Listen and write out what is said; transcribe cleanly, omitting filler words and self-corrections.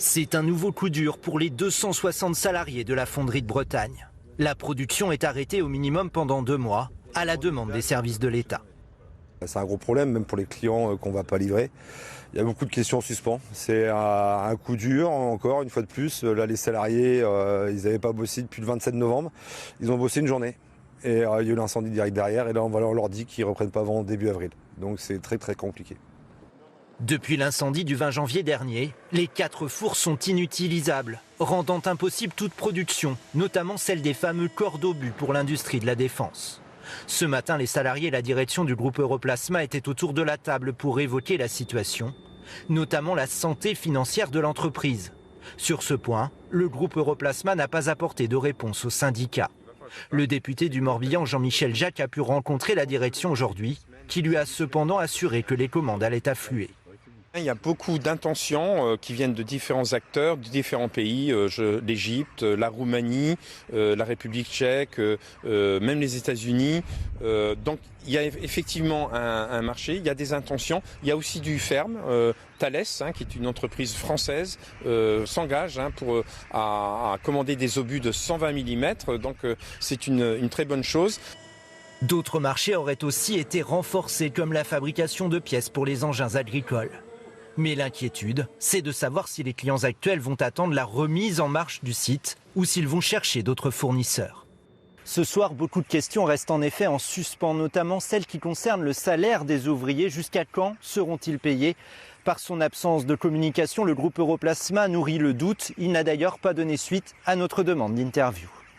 C'est un nouveau coup dur pour les 260 salariés de la fonderie de Bretagne. La production est arrêtée au minimum pendant 2 mois, à la demande des services de l'État. C'est un gros problème, même pour les clients qu'on ne va pas livrer. Il y a beaucoup de questions en suspens. C'est un coup dur, encore une fois de plus. Là, les salariés, ils n'avaient pas bossé depuis le 27 novembre. Ils ont bossé une journée. Et il y a eu l'incendie direct derrière. Et là, on leur dit qu'ils ne reprennent pas avant début avril. Donc c'est très très compliqué. Depuis l'incendie du 20 janvier dernier, les 4 fours sont inutilisables, rendant impossible toute production, notamment celle des fameux corps d'obus pour l'industrie de la défense. Ce matin, les salariés et la direction du groupe Europlasma étaient autour de la table pour évoquer la situation, notamment la santé financière de l'entreprise. Sur ce point, le groupe Europlasma n'a pas apporté de réponse aux syndicats. Le député du Morbihan, Jean-Michel Jacques, a pu rencontrer la direction aujourd'hui, qui lui a cependant assuré que les commandes allaient affluer. Il y a beaucoup d'intentions qui viennent de différents acteurs, de différents pays, l'Égypte, la Roumanie, la République tchèque, même les États-Unis. Donc il y a effectivement un marché, il y a des intentions, il y a aussi du ferme. Thales, qui est une entreprise française, s'engage à commander des obus de 120 mm, donc c'est une très bonne chose. D'autres marchés auraient aussi été renforcés, comme la fabrication de pièces pour les engins agricoles. Mais l'inquiétude, c'est de savoir si les clients actuels vont attendre la remise en marche du site ou s'ils vont chercher d'autres fournisseurs. Ce soir, beaucoup de questions restent en effet en suspens, notamment celles qui concernent le salaire des ouvriers. Jusqu'à quand seront-ils payés ? Par son absence de communication, le groupe Europlasma nourrit le doute. Il n'a d'ailleurs pas donné suite à notre demande d'interview.